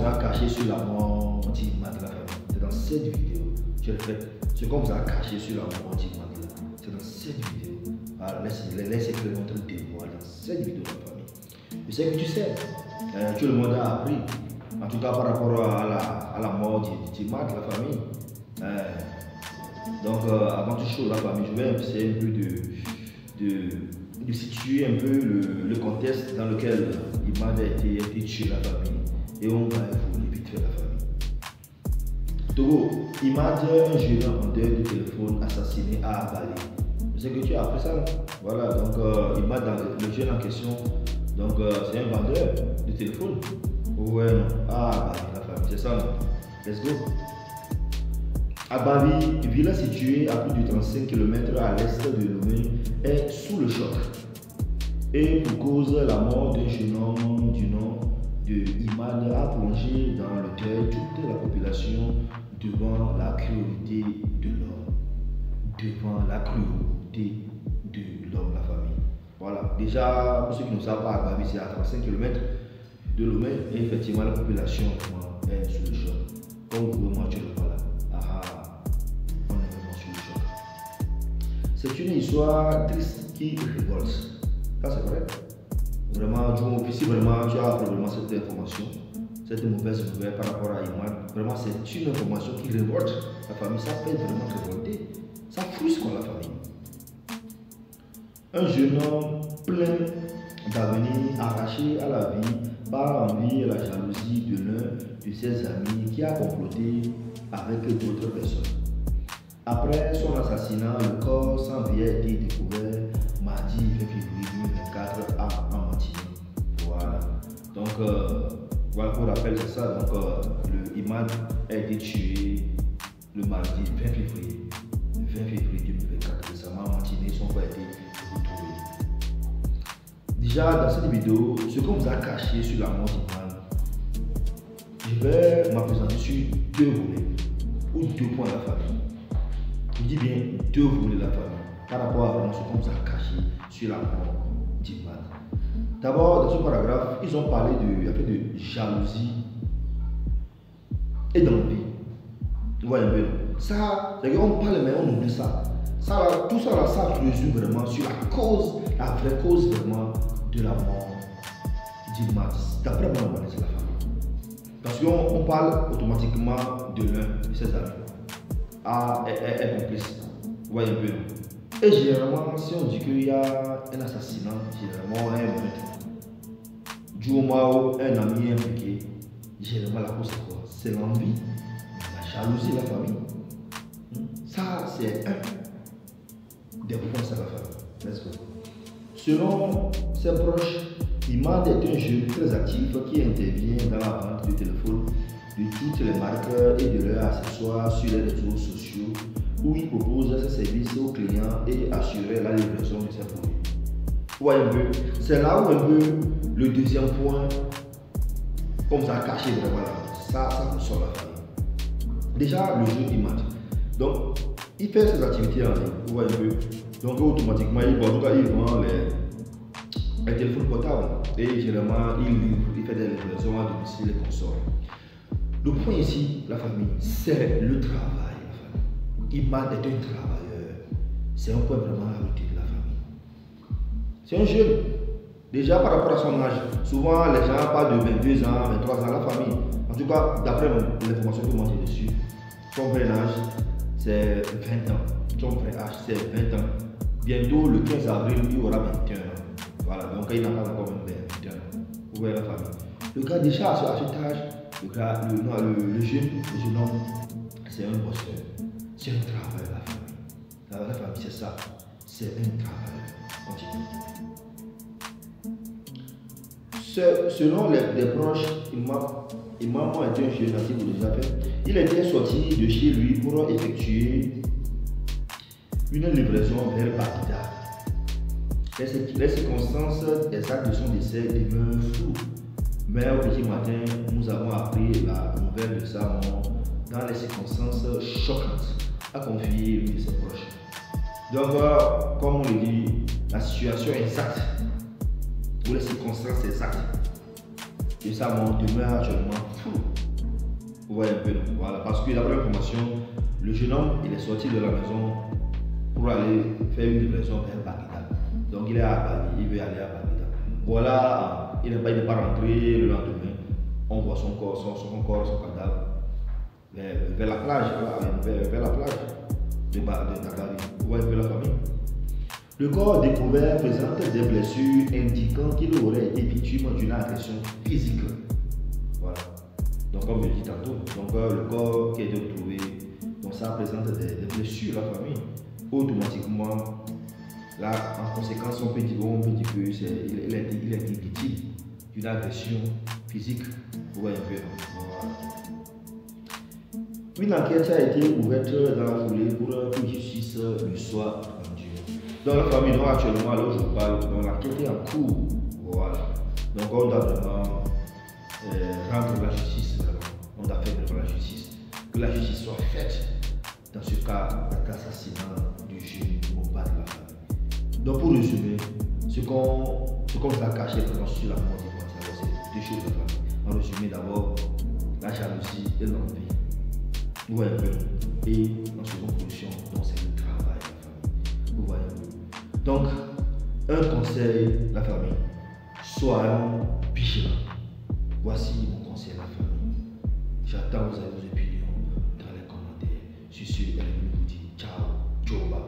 a caché sur la mort d'Imad de la famille. C'est dans cette vidéo. Je répète, ce qu'on vous a caché sur la mort d'Imad, c'est dans cette vidéo. Alors, laissez que notre témoin dans cette vidéo de la famille. Je sais que tu sais, tout le monde a appris, en tout cas par rapport à la mort d'Imad de la famille. Donc, avant toute chose, la famille, je vais essayer un peu de situer un peu le contexte dans lequel Imad a été tué, la famille, et on va évoluer vite fait la famille. Togo, Imad, un jeune vendeur de téléphone assassiné à Bali. Je sais que tu as appris ça, non? Voilà, donc Imad, le jeune en question, donc c'est un vendeur de téléphone. Ouais, non, à Bali, la famille, c'est ça, non? Let's go. À Bali, ville située à plus de 35 km à l'est de Lomé, est sous le choc. Et pour cause, la mort d'un jeune homme du nom de Imad a plongé dans le deuil toute la population devant la cruauté de l'homme. Devant la cruauté de l'homme, la famille. Voilà, déjà, pour ceux qui ne savent pas, à Bali, c'est à 35 km de Lomé, et effectivement, la population est sous le choc. Comme vous pouvez montrer le voilà. C'est une histoire triste qui révolte. Ça c'est vrai. Vraiment, si vraiment tu as probablement cette information, cette mauvaise nouvelle par rapport à Imad, vraiment c'est une information qui révolte la famille. Ça peut vraiment révolter. Ça frustre quoi la famille. Un jeune homme plein d'avenir, arraché à la vie par l'envie et la jalousie de l'un de ses amis qui a comploté avec d'autres personnes. Après son assassinat, le corps sans vie a été découvert mardi 20 février 2024 à Martinique. Voilà. Donc, voilà pour rappel, c'est ça. Donc, le Imad a été tué le mardi 20 février 2024. Récemment, à Martinique, son corps a été retrouvé. Déjà, dans cette vidéo, ce qu'on vous a caché sur la mort d'Imad, je vais m'apesantir sur deux volets ou deux points de la famille. Je dis bien deux volets de la famille par rapport à vraiment ce qu'on vous a caché sur la mort d'Imad. D'abord, dans ce paragraphe, ils ont parlé de jalousie et d'envie. Vous voyez un peu. Ça, c'est qu'on parle, mais on oublie ça. Tout ça, là, ça résume vraiment sur la vraie cause vraiment de la mort d'Imad. D'après moi, c'est la famille. Parce qu'on parle automatiquement de l'un de ses amis. Est complice. Vous voyez un peu. Et généralement, si on dit qu'il y a un assassinat, généralement un meurtre. Du moment où un ami est impliqué, généralement la cause c'est quoi? C'est l'envie, la jalousie de la famille. Ça, c'est un des points de la famille. Let's go. Selon ses proches, Imad est un jeune très actif qui intervient dans la vente de téléphone de toutes les marques et de leurs accessoires sur les réseaux sociaux où il propose ses services aux clients et assurer la livraison de ses produits. Ouais, un peu. C'est là où un peu le deuxième point, comme ça a caché vraiment là, ça nous sort la famille. Déjà, le jeu Imad. Donc, il fait ses activités en ligne, vous voyez un peu. Donc, automatiquement, il vend les téléphones portables et généralement, il fait des livraisons à domicile et consorts. Le point ici, la famille, c'est le travail. Imad est un travailleur. C'est un point vraiment à noter de la famille. C'est un jeune. Déjà par rapport à son âge, souvent les gens parlent de 22 ans, 23 ans, la famille. En tout cas, d'après l'information que moi j'ai dessus, son vrai âge, c'est 20 ans. Son vrai âge, c'est 20 ans. Bientôt, le 15 avril, il aura 21 ans. Voilà, donc il n'a pas encore 21 ans. Vous voyez la famille. Le gars, déjà à cet âge, le jeune homme, c'est un bosseur. C'est un travail, la famille. La famille, c'est ça. C'est un travail. Continue. Selon les proches, Imad était un jeune actif de déjà fait. Il était sorti de chez lui pour effectuer une livraison vers Bagdad. Les circonstances exactes de son décès demeurent floues. Mais au petit matin, nous avons appris la nouvelle de sa mort dans les circonstances choquantes, a confié l'une de ses proches. Donc, comme on le dit, la situation exacte ou les circonstances exactes de sa mort demeurent actuellement floues. voyez un peu, voilà, parce que d'après l'information, le jeune homme, il est sorti de la maison pour aller faire une livraison vers Bagdad. Donc il est à Bali, il veut aller à Bagdad. Voilà, il n'est pas rentré le lendemain. On voit son corps, son cadavre vers la plage, vers la plage de Tagari. Vous voyez un peu la famille. Le corps découvert présente des blessures indiquant qu'il aurait été victime d'une agression physique. Voilà. Donc comme je dis tantôt, donc, le corps qui a été retrouvé, donc ça présente des blessures la famille. Automatiquement, là, en conséquence, on peut dire que il a été victime d'une agression physique. Vous voyez un peu. Voilà. Une enquête a été ouverte dans la foulée pour que justice lui soit rendue. Dans la famille, donc actuellement, là où je parle, l'enquête est en cours. Voilà. Donc on doit vraiment rendre la justice, vraiment. On doit faire vraiment la justice. Que la justice soit faite dans ce cas d'assassinat du jeune Mohbad de la famille. Donc pour résumer, ce qu'on nous a caché vraiment sur la mort de Mohbad, c'est deux choses de la famille. En résumé, d'abord, la jalousie et l'envie. Vous voyez un peu. Et en seconde position, donc c'est le travail de la famille. Vous voyez un peu. Donc, un conseil, la famille, soyons vigilants. Voici mon conseil à la famille. J'attends vos opinions dans les commentaires. Je suis Elvin Bouti. Ciao, Joba.